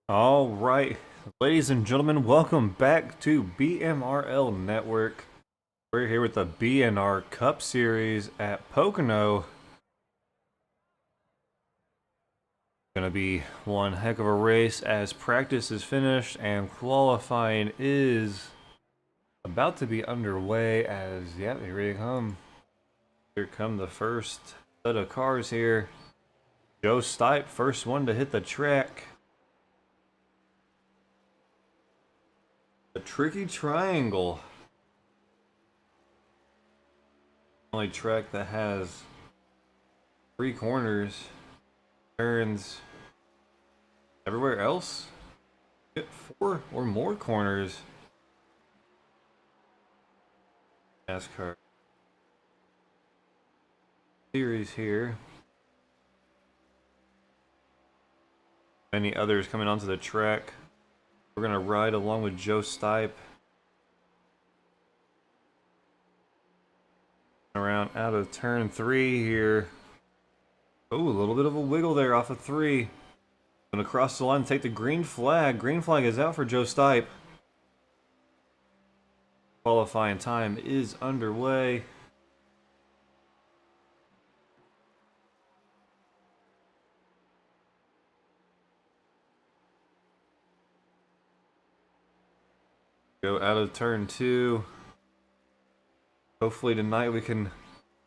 All right, ladies and gentlemen, welcome back to BMRL Network. We're here with the BNR Cup Series at Pocono. Gonna be one heck of a race as practice is finished and qualifying is about to be underway as, yeah, here they come. Here come the first set of cars here. Joe Stipe, first one to hit the track. The Tricky Triangle. Only track that has 3 corners, turns. Everywhere else, get 4 or more corners. NASCAR series here. Many others coming onto the track. We're gonna ride along with Joe Stipe. Around out of turn 3 here. Oh, a little bit of a wiggle there off of 3. Gonna cross the line and take the green flag. Green flag is out for Joe Stipe. Qualifying time is underway. Go out of turn 2. Hopefully tonight we can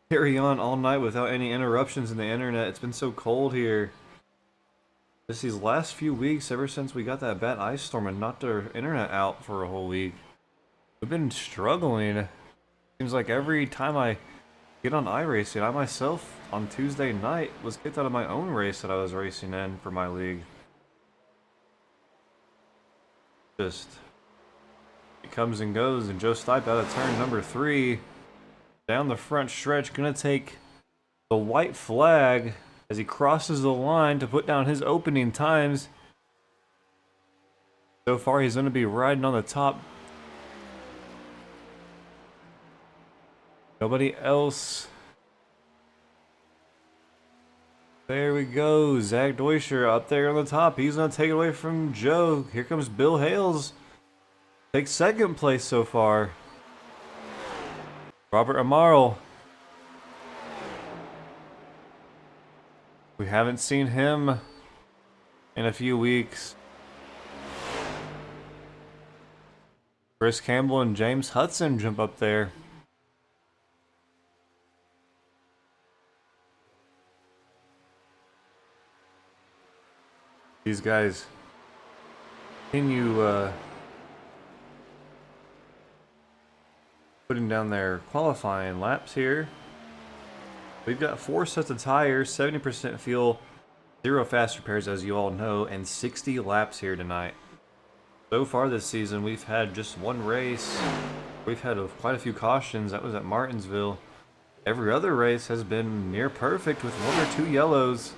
carry on all night without any interruptions in the internet. It's been so cold here. Just these last few weeks, ever since we got that bad ice storm and knocked our internet out for a whole week, we've been struggling. Seems like every time I get on iRacing, I myself on Tuesday night was kicked out of my own race that I was racing in for my league. Just, it comes and goes, and Joe Stipe out of turn number 3. Down the front stretch, gonna take the white flag as he crosses the line to put down his opening times. So far, he's gonna be riding on the top. Nobody else. There we go. Zach Deutscher up there on the top. He's gonna take it away from Joe. Here comes Bill Hales. Takes second place so far. Robert Amaral. We haven't seen him in a few weeks. Chris Campbell and James Hudson jump up there. These guys continue putting down their qualifying laps here. We've got 4 sets of tires, 70% fuel, 0 fast repairs as you all know, and 60 laps here tonight. So far this season we've had just 1 race. We've had quite a few cautions. That was at Martinsville. Every other race has been near perfect with 1 or 2 yellows.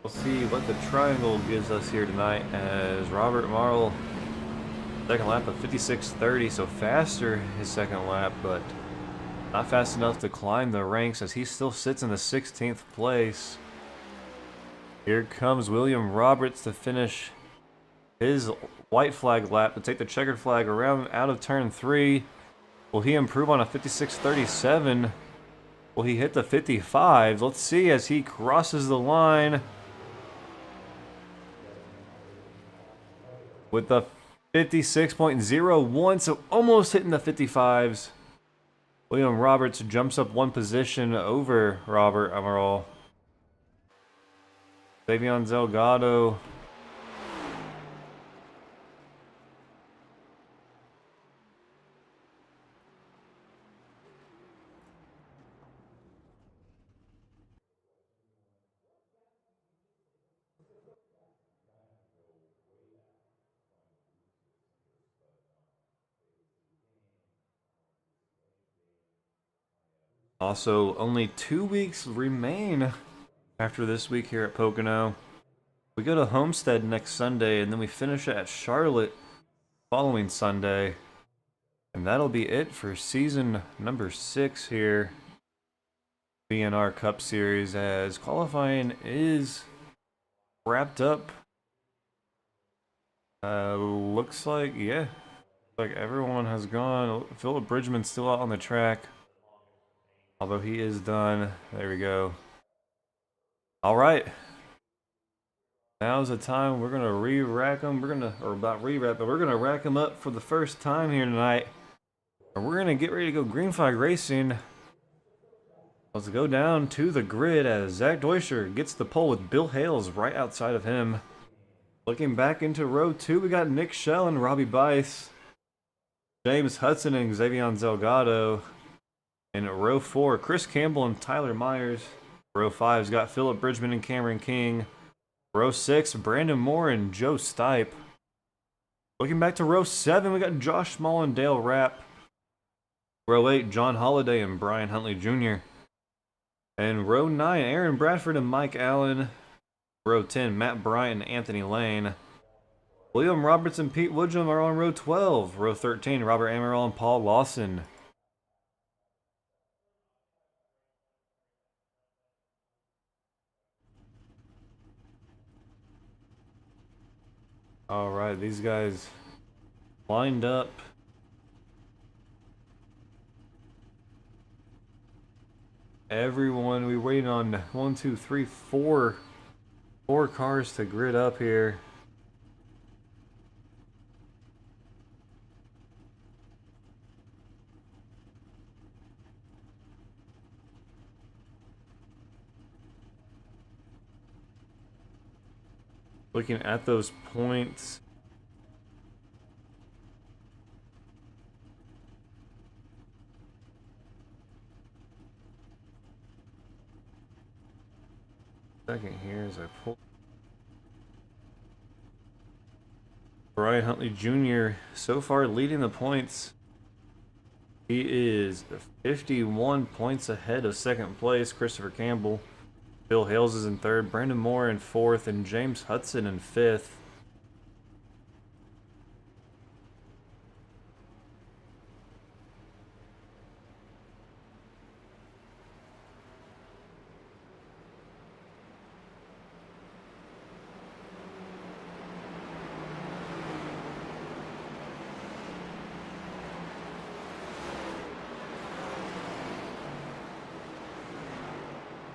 We'll see what the triangle gives us here tonight as Robert Marl, second lap of 56.30, so faster his second lap, but not fast enough to climb the ranks as he still sits in the 16th place. Here comes William Roberts to finish his white flag lap to take the checkered flag around out of turn 3. Will he improve on a 56.37? Will he hit the 55? Let's see as he crosses the line with the 56.01, so almost hitting the 55s. William Roberts jumps up 1 position over Robert Amaral. Davion Zelgado. Also, only 2 weeks remain after this week here at Pocono. We go to Homestead next Sunday, and then we finish it at Charlotte following Sunday. And that'll be it for season number 6 here. BNR Cup Series, as qualifying is wrapped up Looks like, yeah. Like everyone has gone. Philip Bridgman's still out on the track. Although he is done. There we go. Alright. Now's the time we're gonna re-rack them. We're gonna, or about re-rack, but we're gonna rack them up for the first time here tonight. And we're gonna get ready to go green flag racing. Let's go down to the grid as Zach Deutscher gets the pole with Bill Hales right outside of him. Looking back into row 2, we got Nick Schell and Robbie Bice, James Hudson and Xavier Zelgado. In row 4, Chris Campbell and Tyler Myers. Row 5's got Philip Bridgman and Cameron King. Row 6, Brandon Moore and Joe Stipe. Looking back to row 7, we got Josh Small and Dale Rapp. Row 8, John Holliday and Brian Huntley Jr. And row 9, Aaron Bradford and Mike Allen. Row 10, Matt Bryant and Anthony Lane. William Roberts and Pete Woodrum are on row 12. Row 13, Robert Amaral and Paul Lawson. Alright, these guys lined up. Everyone, we waited on 1, 2, 3, 4 cars to grid up here. Looking at those points. Second here as I pull. Brian Huntley Jr. so far leading the points. He is 51 points ahead of second place. Christopher Campbell. Bill Hales is in third. Brandon Moore in fourth. And James Hudson in fifth.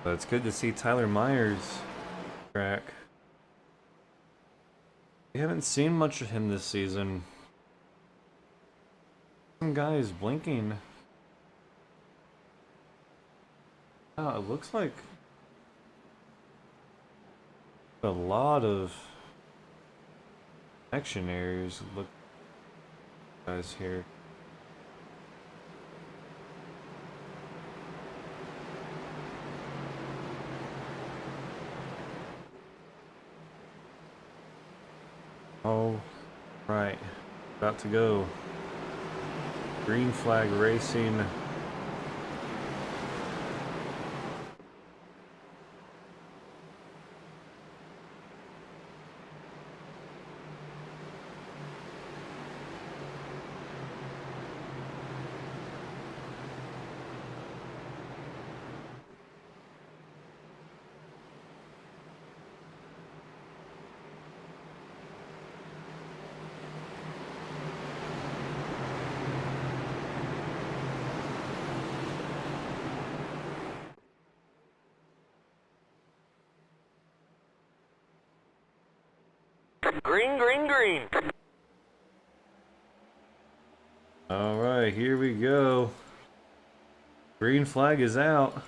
But it's good to see Tyler Myers track. We haven't seen much of him this season. Some guys blinking. Oh, it looks like a lot of action areas. Look, guys here. Oh, right. About to go. Green flag racing. Green, green, green. All right, here we go. Green flag is out.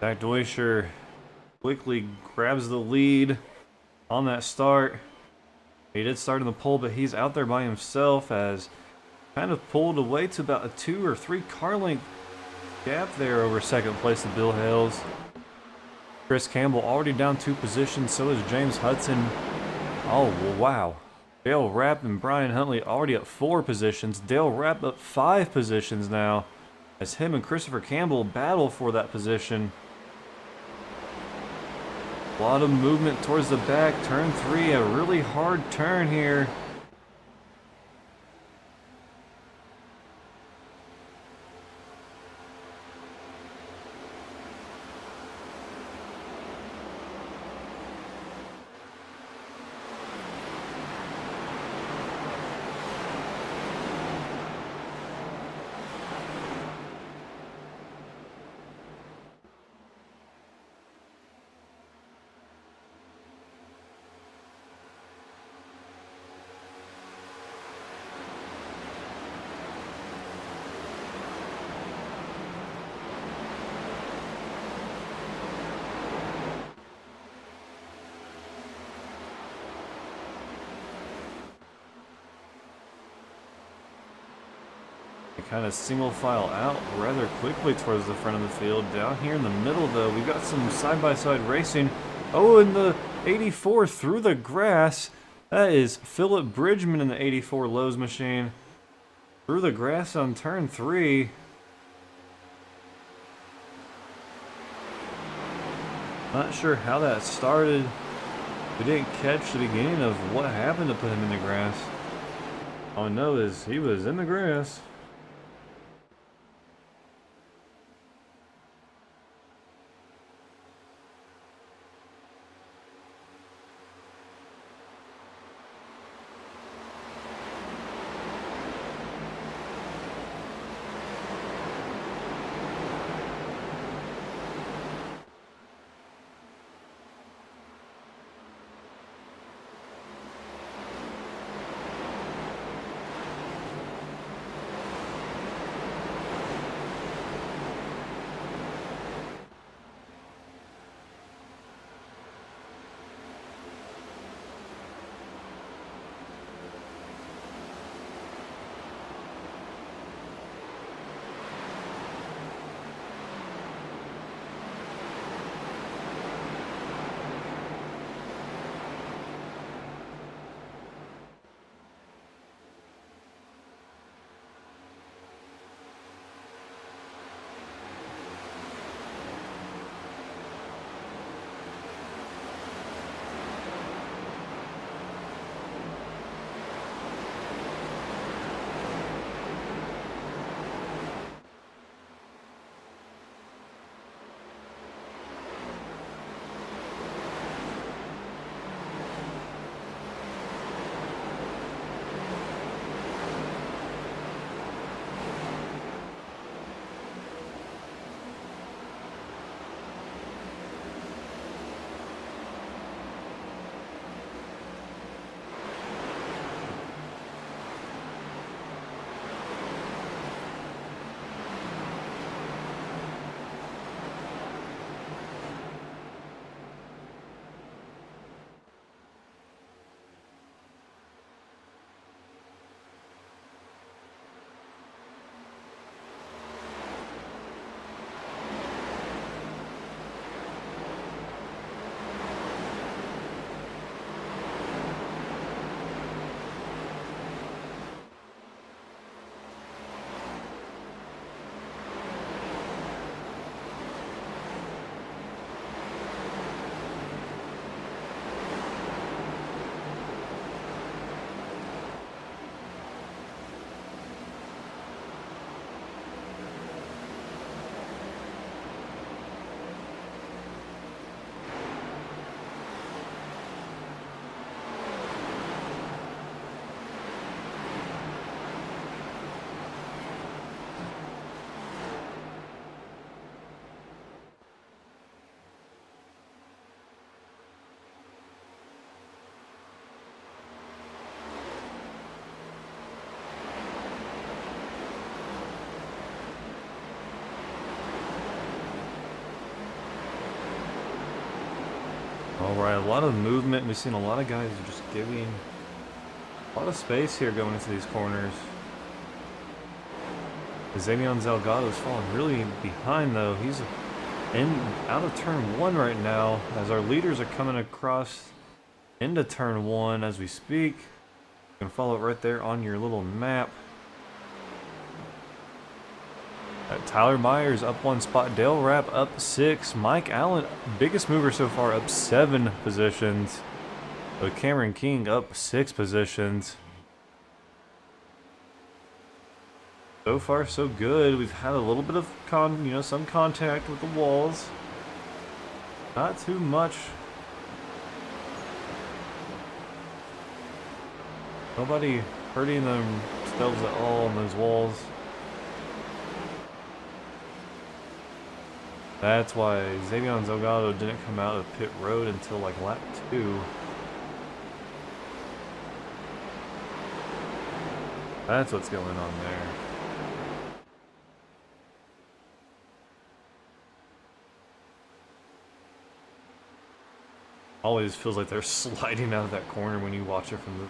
Zach Deutscher quickly grabs the lead on that start. He did start in the pole, but he's out there by himself as kind of pulled away to about a 2 or 3 car length gap there over second place to Bill Hales. Chris Campbell already down 2 positions, so is James Hudson. Oh, wow. Dale Rapp and Brian Huntley already up 4 positions. Dale Rapp up 5 positions now as him and Christopher Campbell battle for that position. A lot of movement towards the back. Turn 3, a really hard turn here. They kind of single file out rather quickly towards the front of the field. Down here in the middle, though, we've got some side-by-side racing. Oh, and the 84 through the grass. That is Philip Bridgman in the 84 Lowe's machine. Through the grass on turn 3. Not sure how that started. We didn't catch the beginning of what happened to put him in the grass. All I know is he was in the grass. Alright, a lot of movement. We've seen a lot of guys just giving a lot of space here going into these corners. Xavier Delgado's falling really behind though. He's out of turn 1 right now as our leaders are coming across into turn 1 as we speak. You can follow it right there on your little map. Tyler Myers up 1 spot, Dale Rapp up 6, Mike Allen, biggest mover so far, up 7 positions. But Cameron King up 6 positions. So far so good. We've had a little bit of some contact with the walls. Not too much. Nobody hurting themselves at all on those walls. That's why Xavier Delgado didn't come out of pit road until like lap 2. That's what's going on there. Always feels like they're sliding out of that corner when you watch it from the...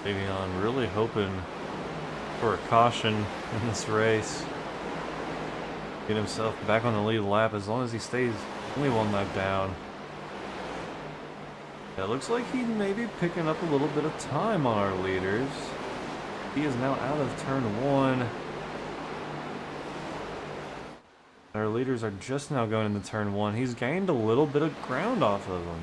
Davion really hoping for a caution in this race. Get himself back on the lead lap as long as he stays only one lap down. Yeah, it looks like he may be picking up a little bit of time on our leaders. He is now out of turn 1. Our leaders are just now going into turn 1. He's gained a little bit of ground off of them.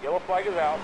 Yellow flag is out.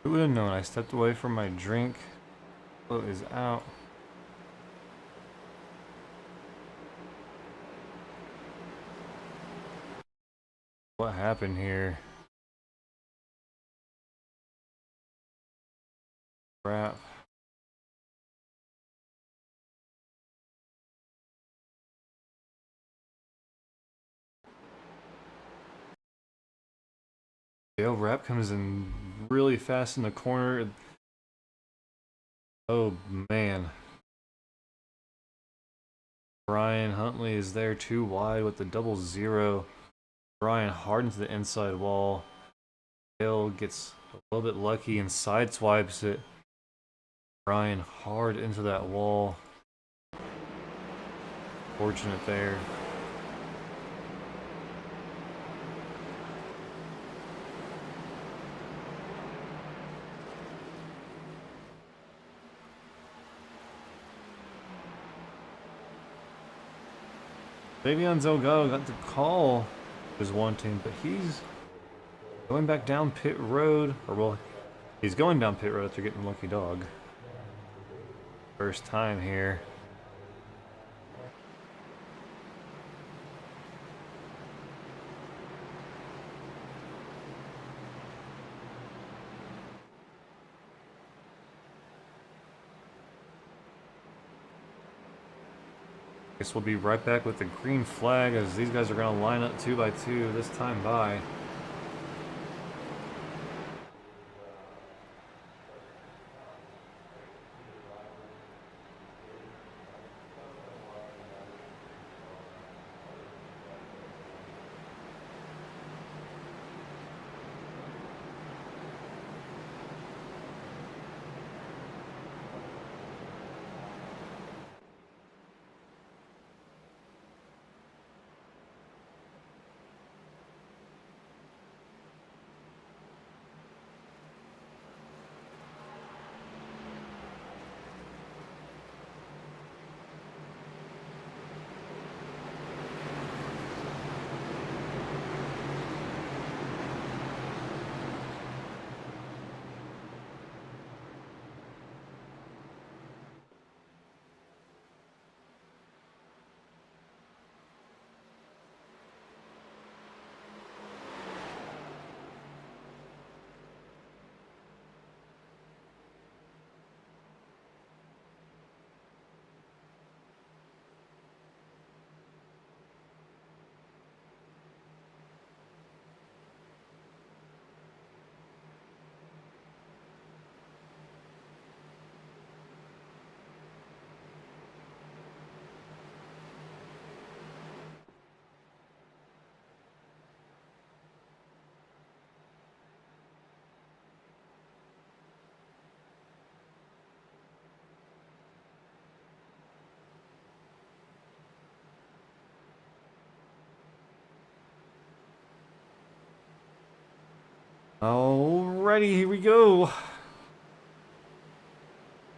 Who would have known? I stepped away from my drink. Float is out. What happened here. Crap. Dale Rap comes in really fast in the corner. Oh man. Brian Huntley is there too wide with the 0-0. Brian hard into the inside wall. Dale gets a little bit lucky and sideswipes it. Brian hard into that wall. Fortunate there. Davion Delgado got the call was wanting, but he's going back down pit road, or well, he's going down pit road after getting lucky dog. First time here. Guess we'll be right back with the green flag as these guys are going to line up 2 by 2 this time by. Alrighty, here we go.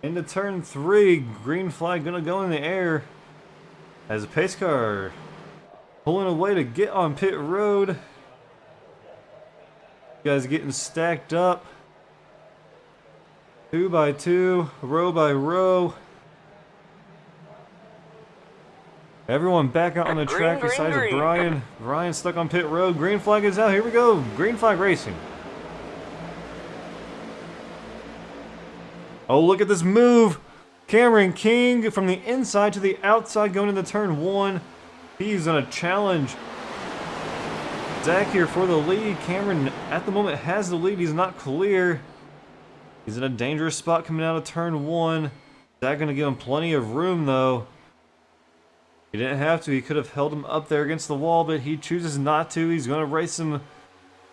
Into turn 3, green flag gonna go in the air as a pace car pulling away to get on pit road. You guys getting stacked up 2 by 2, row by row. Everyone back out on the track besides Brian. Brian stuck on pit road. Green flag is out. Here we go. Green flag racing. Oh, look at this move. Cameron King from the inside to the outside going into turn 1. He's going to challenge Zach here for the lead. Cameron at the moment has the lead. He's not clear. He's in a dangerous spot coming out of turn 1. Zach going to give him plenty of room though. He didn't have to. He could have held him up there against the wall, but he chooses not to. He's going to race him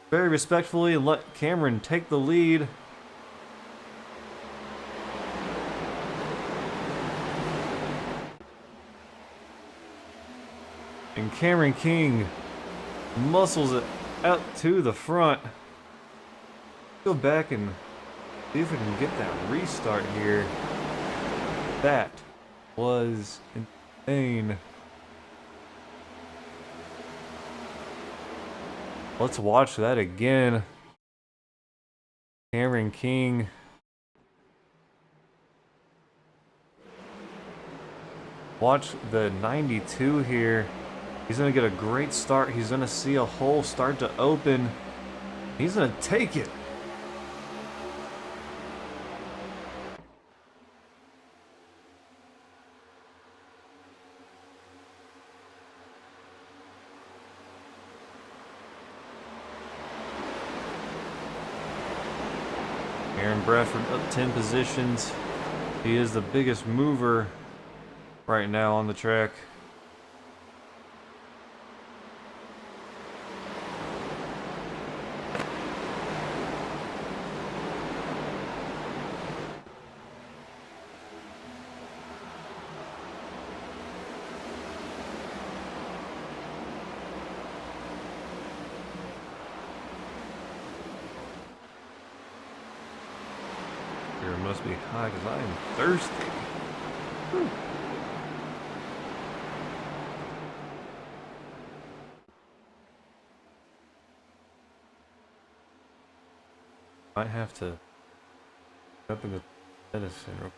very respectfully and let Cameron take the lead. And Cameron King muscles it out to the front. Go back and see if we can get that restart here. That was insane. Let's watch that again. Cameron King. Watch the 92 here. He's going to get a great start. He's going to see a hole start to open. He's going to take it. Aaron Bradford up 10 positions. He is the biggest mover right now on the track. Here must be high because I am thirsty. Whew. Might have to up in the medicine.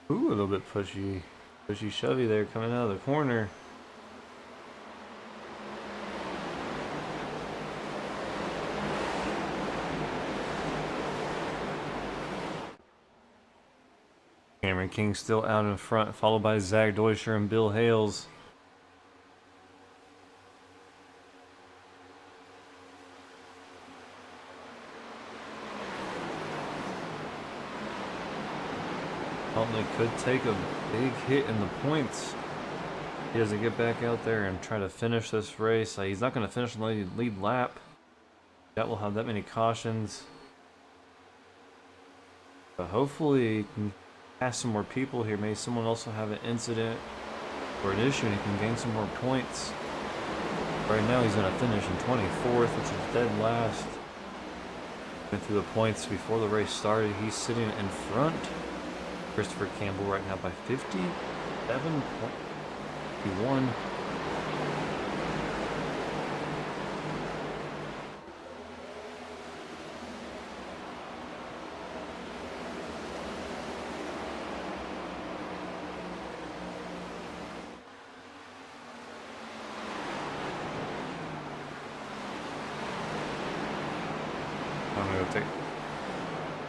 Ooh, a little bit pushy shovey there coming out of the corner. Cameron King still out in front, followed by Zach Deutscher and Bill Hales. Huntley could take a big hit in the points. He doesn't get back out there and try to finish this race. He's not going to finish on the lead lap. That will have that many cautions. But hopefully he can pass some more people here. Maybe someone else will have an incident or an issue and he can gain some more points. Right now he's going to finish in 24th, which is dead last. Went through the points before the race started. He's sitting in front. Christopher Campbell right now by 57.51. I'm gonna go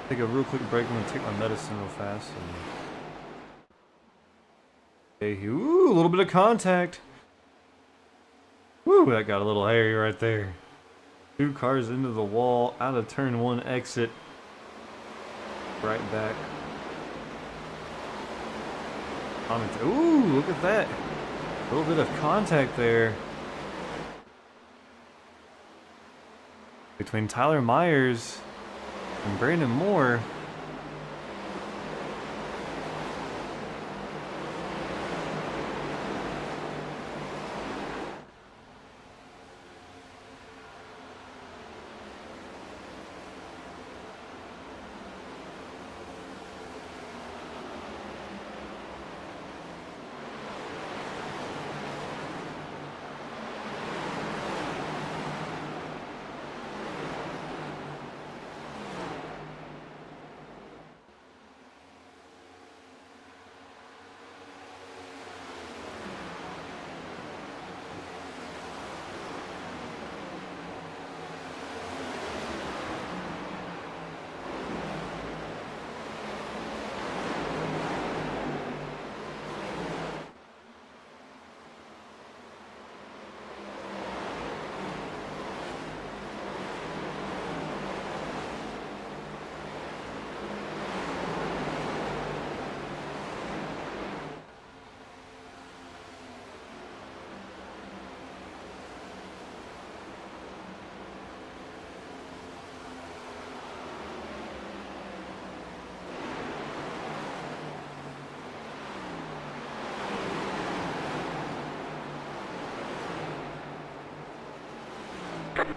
take a real quick break. I'm gonna take my medicine real fast. Okay, ooh, a little bit of contact. Woo, that got a little hairy right there. 2 cars into the wall, out of turn 1 exit. Right back. Ooh, look at that. A little bit of contact there. Between Tyler Myers and Brandon Moore.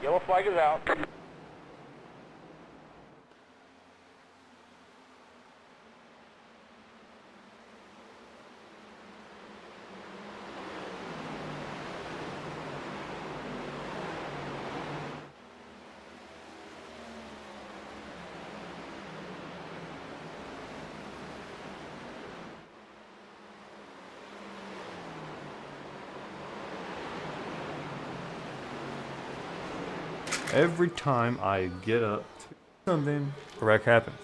Yellow flag is out. Every time I get up to something, a wreck happens.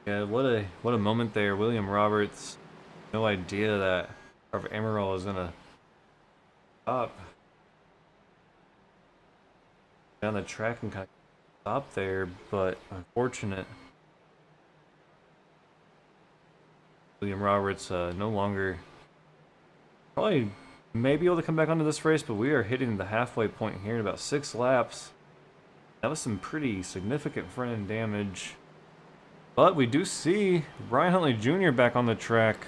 Yeah, what a moment there. William Roberts, no idea that our Emerald is gonna stop down the track and kind of stop there, but unfortunate. William Roberts no longer probably maybe able to come back onto this race, but we are hitting the halfway point here in about 6 laps. That was some pretty significant front end damage. But we do see Brian Huntley Jr. back on the track.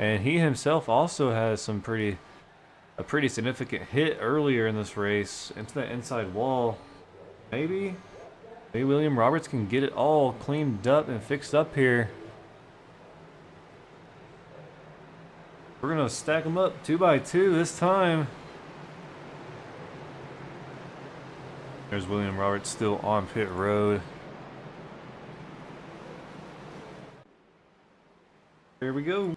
And he himself also has a pretty significant hit earlier in this race into that inside wall. Maybe William Roberts can get it all cleaned up and fixed up here. We're gonna stack them up 2 by 2 this time. There's William Roberts still on pit road. There we go.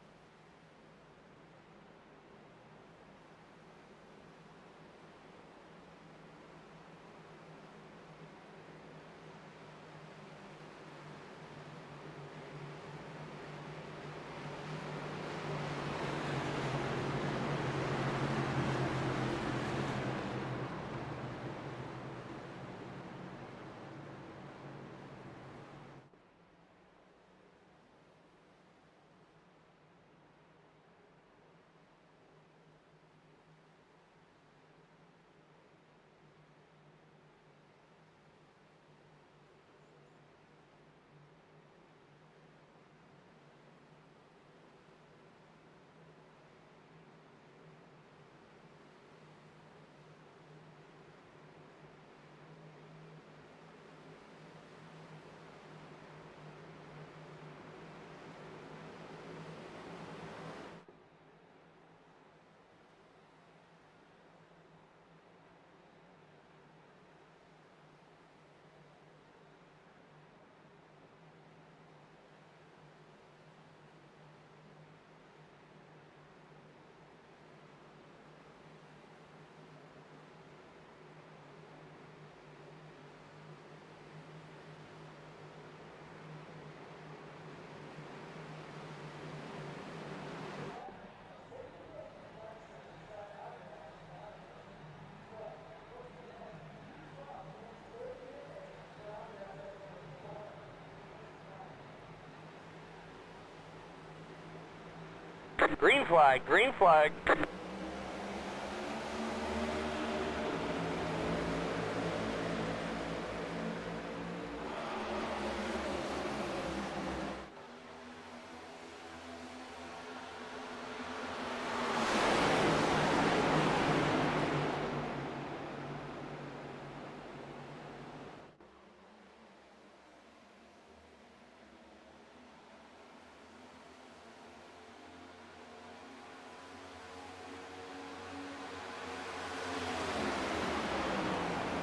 Green flag, green flag.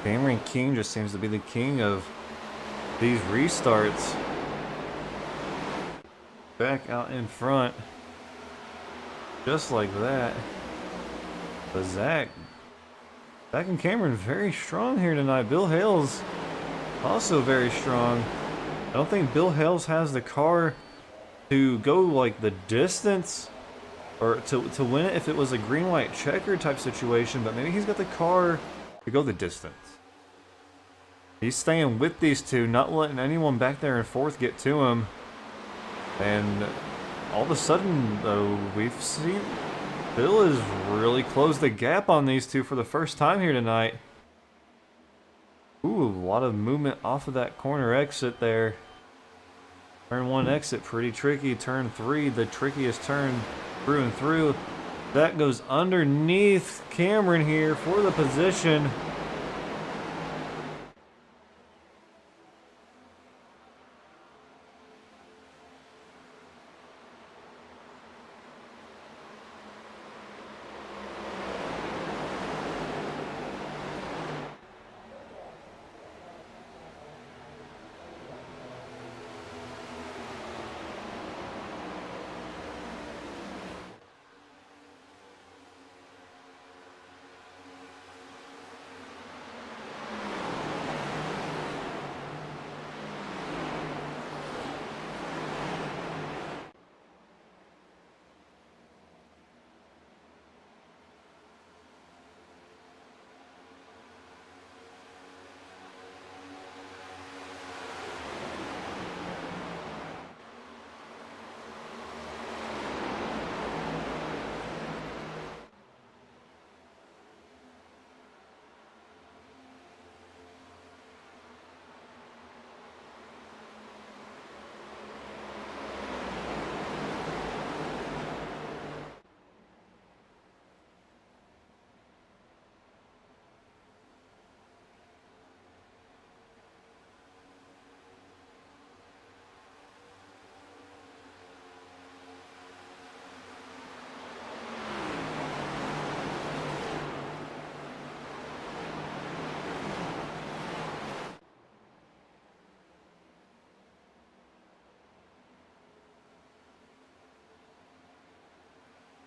Cameron King just seems to be the king of these restarts. Back out in front. Just like that. But Zach and Cameron very strong here tonight. Bill Hales also very strong. I don't think Bill Hales has the car to go like the distance or to win it if it was a green-white checker type situation, but maybe he's got the car to go the distance. He's staying with these two, not letting anyone back there in fourth get to him. And all of a sudden, though, we've seen Bill has really closed the gap on these two for the first time here tonight. Ooh, a lot of movement off of that corner exit there. Turn 1 exit, pretty tricky. Turn 3, the trickiest turn through and through. That goes underneath Cameron here for the position.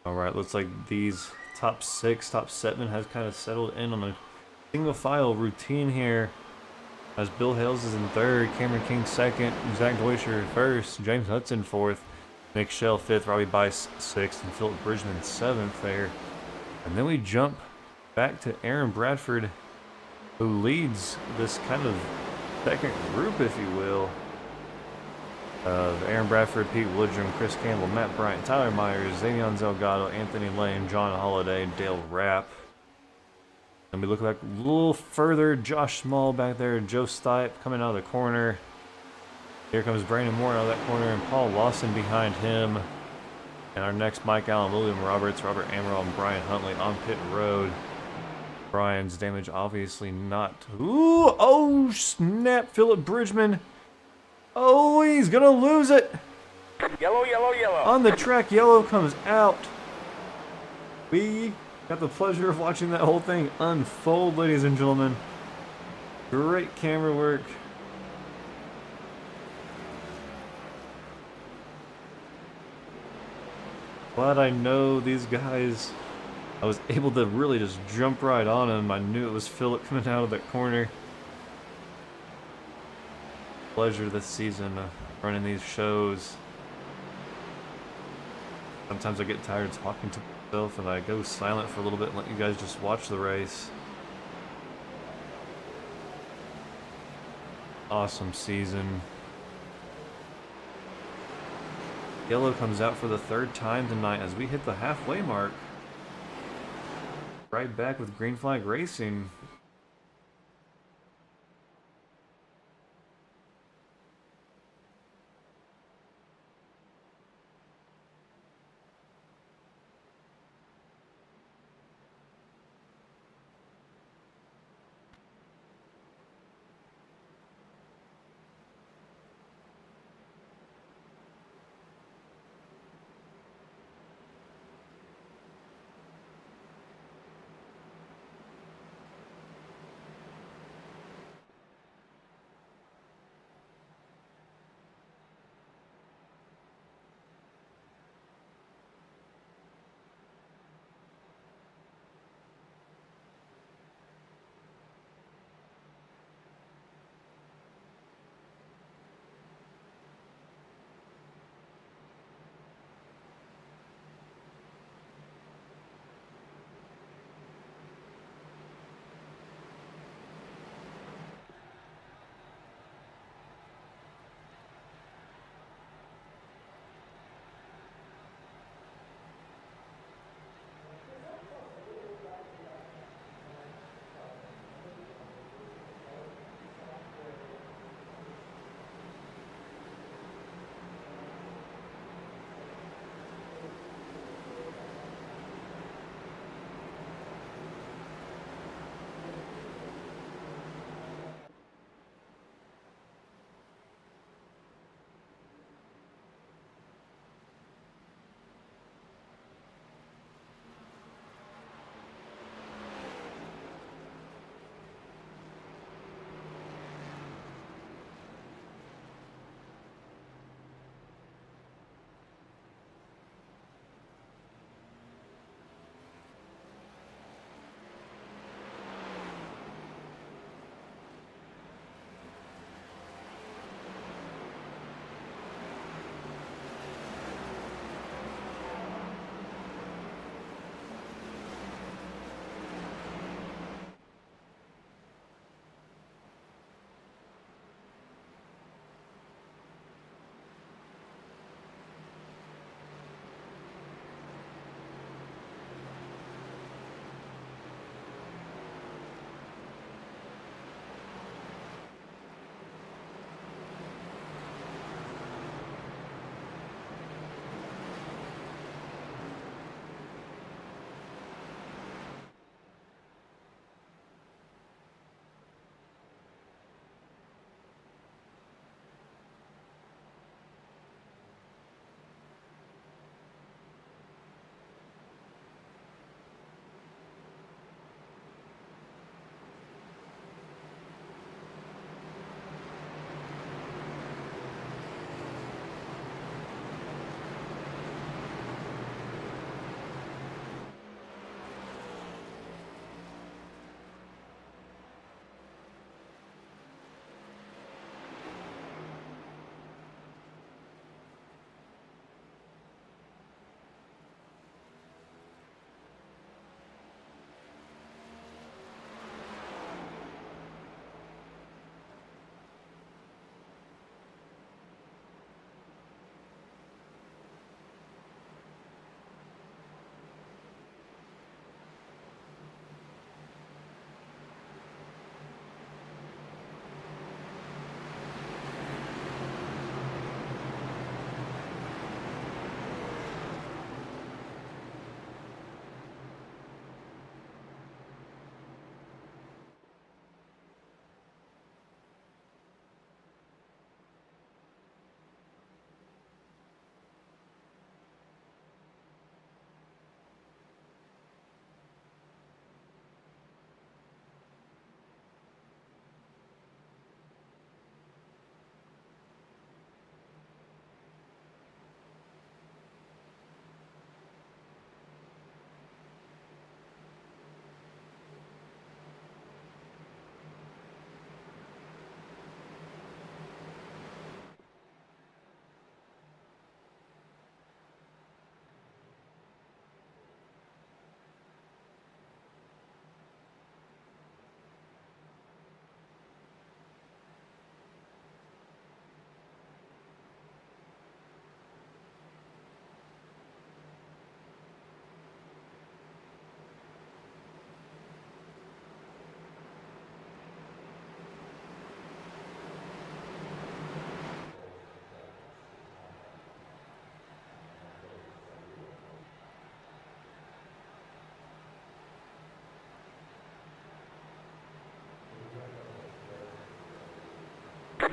Alright, looks like these top 6, top 7 has kind of settled in on a single file routine here. As Bill Hales is in 3rd, Cameron King 2nd, Zach Deutscher 1st, James Hudson 4th, Nick Shell 5th, Robbie Bice 6th, and Philip Bridgman 7th there. And then we jump back to Aaron Bradford, who leads this kind of second group, if you will, of Aaron Bradford, Pete Woodrum, Chris Campbell, Matt Bryant, Tyler Myers, Xavion Zelgado, Anthony Lane, John Holiday, Dale Rapp. And we look back a little further, Josh Small back there, Joe Stipe coming out of the corner. Here comes Brandon Moore out of that corner, and Paul Lawson behind him. And our next, Mike Allen, William Roberts, Robert Amaral, and Brian Huntley on pit road. Brian's damage obviously not. Ooh, oh snap, Philip Bridgman. Oh, he's gonna lose it. Yellow, yellow, yellow. On the track, yellow comes out. We got the pleasure of watching that whole thing unfold, ladies and gentlemen. Great camera work. Glad I know these guys. I was able to really just jump right on him. I knew it was Philip coming out of that corner. Pleasure this season running these shows. Sometimes I get tired talking to myself and I go silent for a little bit and let you guys just watch the race. Awesome season. Yellow comes out for the third time tonight as we hit the halfway mark. Right back with green flag racing.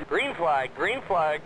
Green flag, green flag.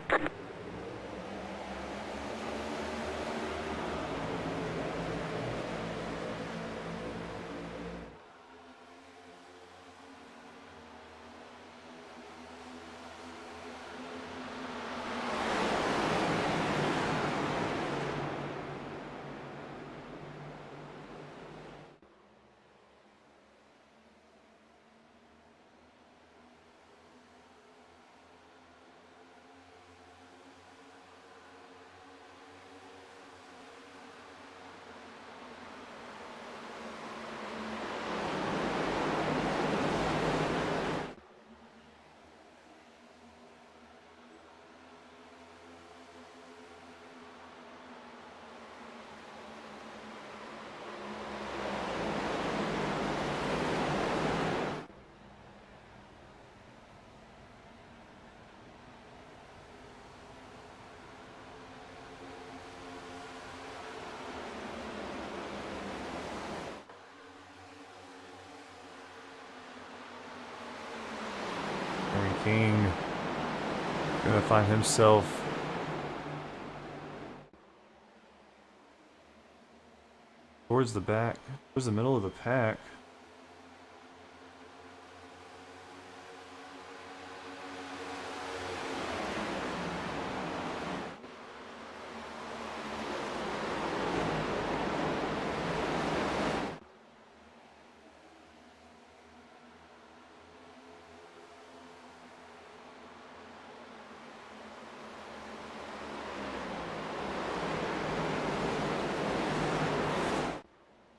King gonna find himself towards the back, towards the middle of the pack.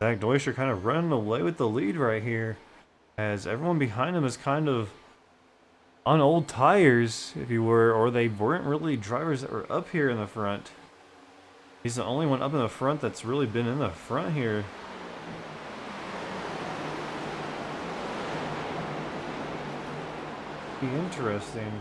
Zach Deutscher kind of running away with the lead right here, as everyone behind him is kind of on old tires, if you were, or they weren't really drivers that were up here in the front. He's the only one up in the front that's really been in the front here. Be interesting.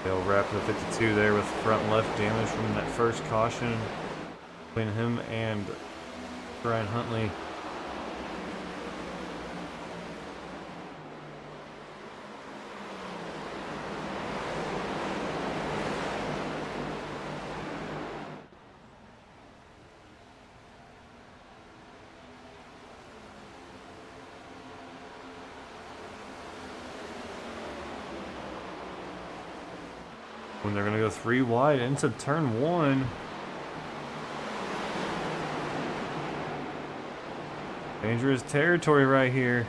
They'll wrap the 52 there with front left damage from that first caution between him and Brian Huntley. When they're going to go 3 wide into turn 1. Dangerous territory right here.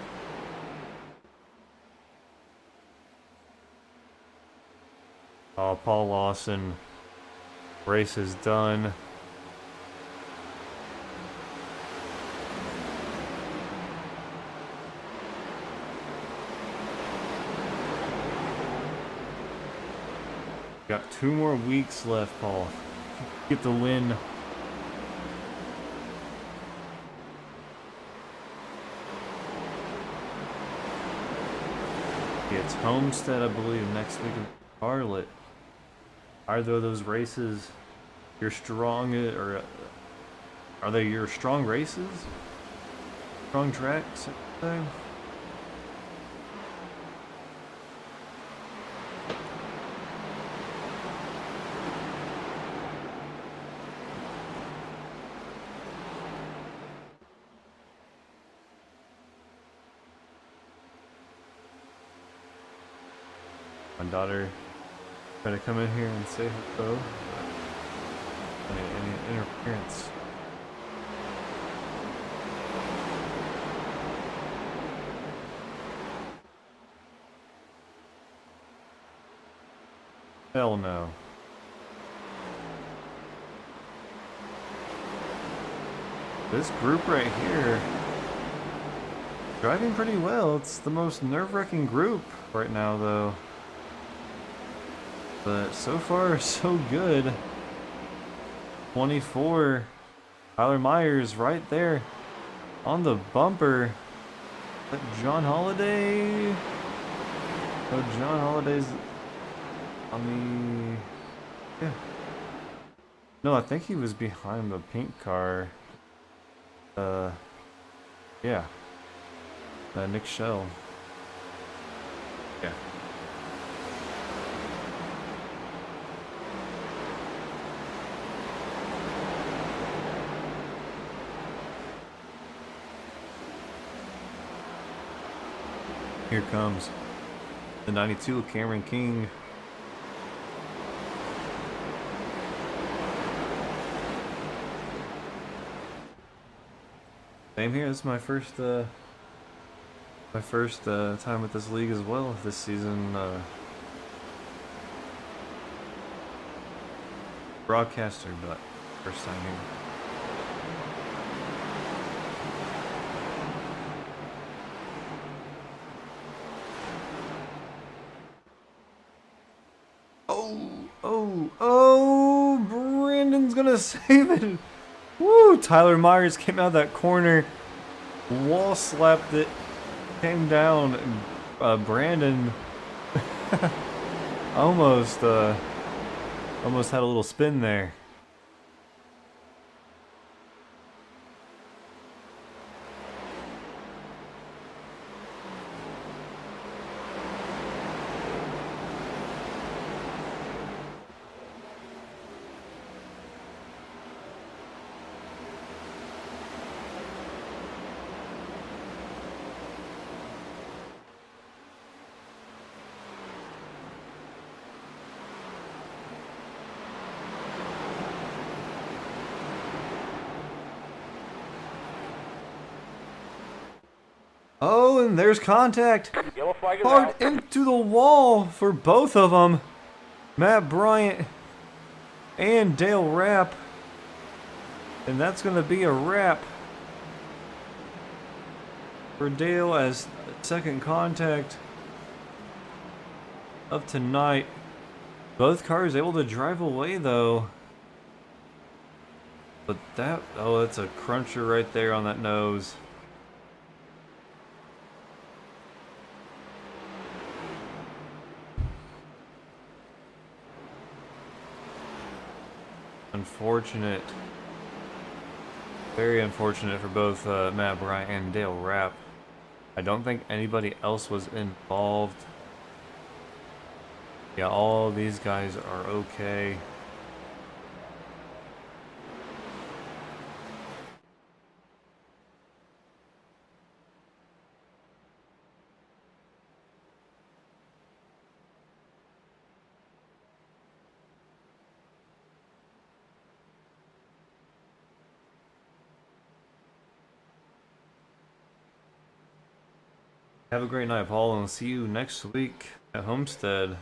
Oh, Paul Lawson. Race is done. Got 2 more weeks left, Paul. Get the win. It's Homestead, I believe, next week in Charlotte. Either of those races, your strong, or are they your strong races? Strong tracks, everything? My daughter tried to come in here and say hello. Any interference? Hell no. This group right here, driving pretty well. It's the most nerve-wracking group right now, though. But so far, so good. 24. Tyler Myers right there on the bumper. Is that John Holiday? Oh, John Holiday's on the... Yeah. No, I think he was behind the pink car. Yeah. Nick Shell. Yeah. Here comes the 92 of Cameron King. Same here. This is my first time with this league as well this season. Broadcaster, but first time here. Oh, Brandon's gonna save it. Woo, Tyler Myers came out of that corner, wall slapped it, came down, and Brandon almost had a little spin there. Oh, and there's contact. Yellow flag is Hard out. into the wall for both of them. Matt Bryant and Dale Rapp. And that's going to be a wrap for Dale as second contact of tonight. Both cars able to drive away though. But that's a cruncher right there on that nose. unfortunate. Very unfortunate for both Matt Bryant and Dale Rapp. I don't think anybody else was involved. Yeah, all these guys are okay. Have a great night, Paul, and see you next week at Homestead.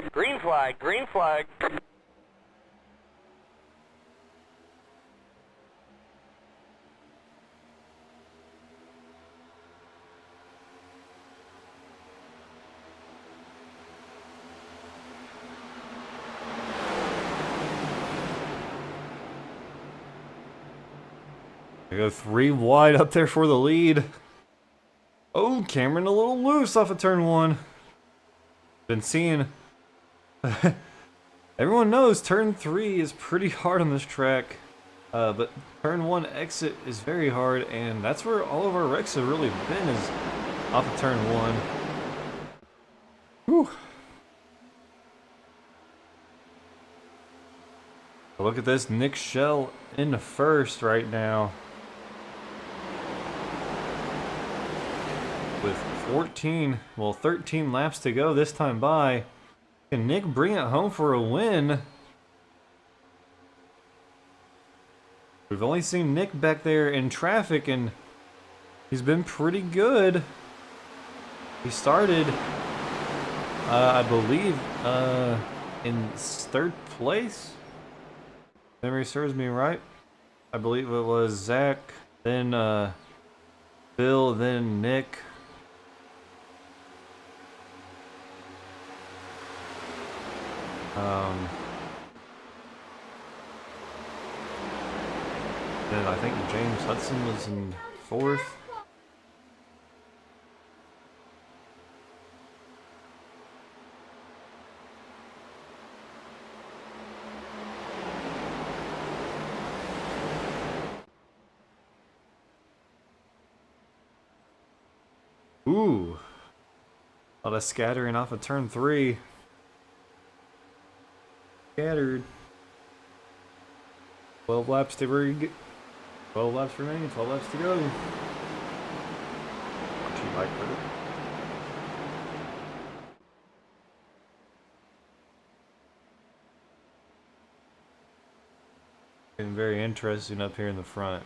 Green flag, green flag. I go 3 wide up there for the lead. Oh, Cameron a little loose off of turn 1. Been seeing... Everyone knows turn 3 is pretty hard on this track. But turn 1 exit is very hard, and that's where all of our wrecks have really been, is off of turn 1. Whew. Look at this, Nick Shell in first right now. With 13 laps to go this time by. Can Nick bring it home for a win? We've only seen Nick back there in traffic, and he's been pretty good. He started, I believe, in 3rd place. Memory serves me right. I believe it was Zach, then Bill, then Nick. Then I think James Hudson was in 4th. Ooh. A lot of scattering off of turn 3. Scattered. 12 laps to 12 laps remaining, 12 laps to go. What you like with it? Getting very interesting up here in the front.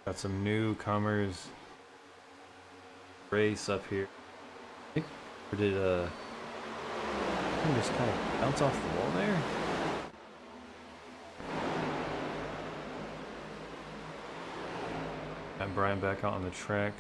Got some newcomers race up here. I think, or did I think just kind of bounce off the wall there? Got Brian back out on the track.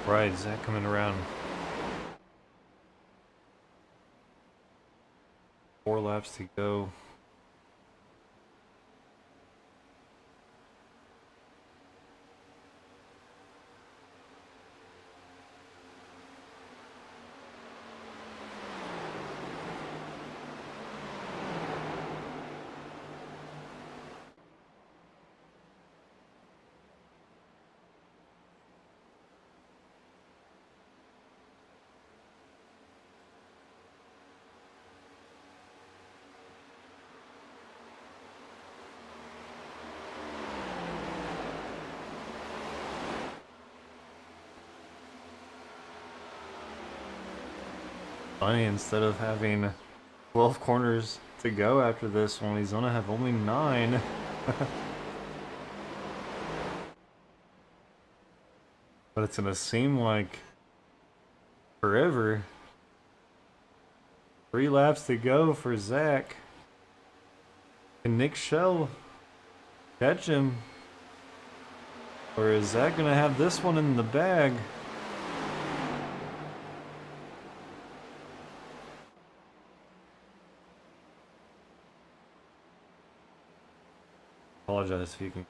Right, Zach coming around. 4 laps to go. Funny, instead of having 12 corners to go after this one, he's gonna have only 9. But it's gonna seem like forever. 3 laps to go for Zach. Can Nick Shell catch him? Or is Zach gonna have this one in the bag? Apologize if you can.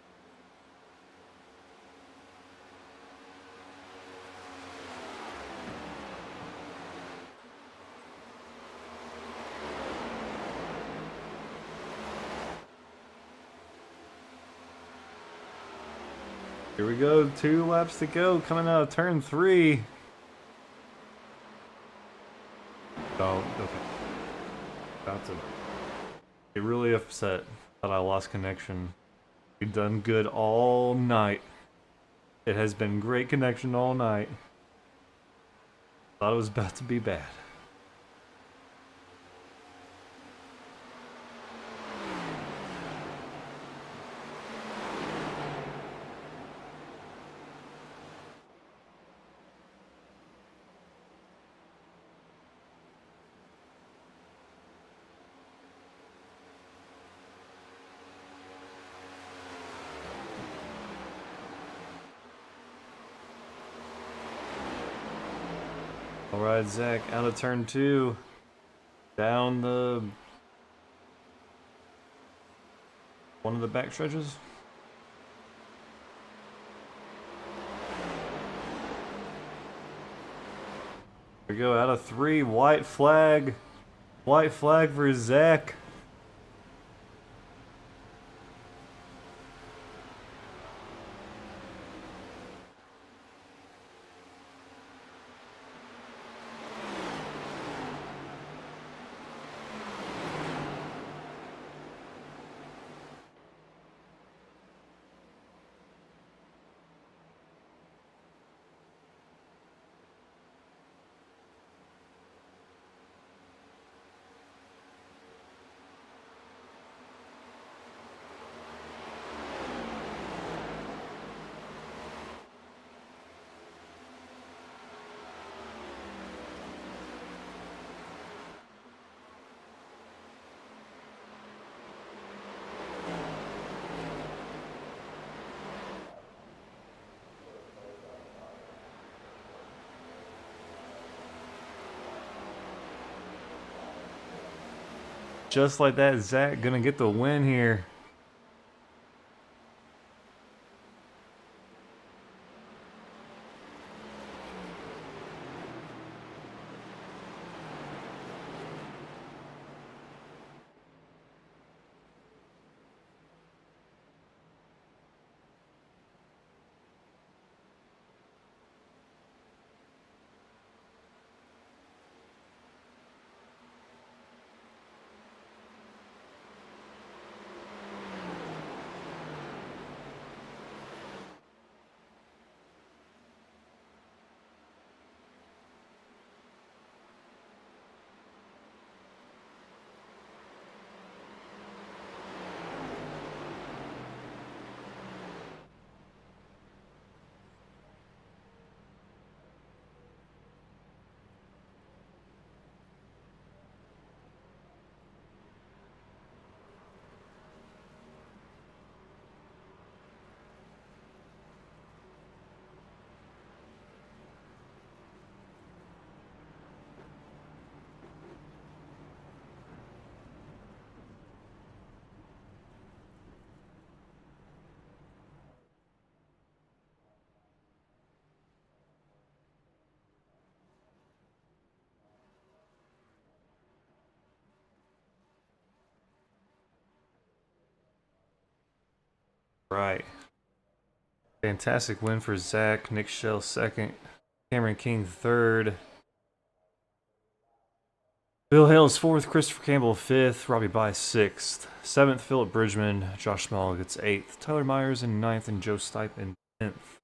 Here we go, 2 laps to go, coming out of turn 3. Oh, okay. About to get really upset that I lost connection. We've done good all night. It has been great connection all night. Thought it was about to be bad. Alright, Zach, out of turn 2. Down the... one of the back stretches. Here we go, out of 3. White flag. White flag for Zach. Just like that, Zach gonna get the win here. Right. Fantastic win for Zach. Nick Shell second. Cameron King third. Bill Hales fourth. Christopher Campbell fifth. Robbie By sixth. Seventh, Philip Bridgman. Josh Small gets eighth. Tyler Myers in ninth. And Joe Stipe in 10th.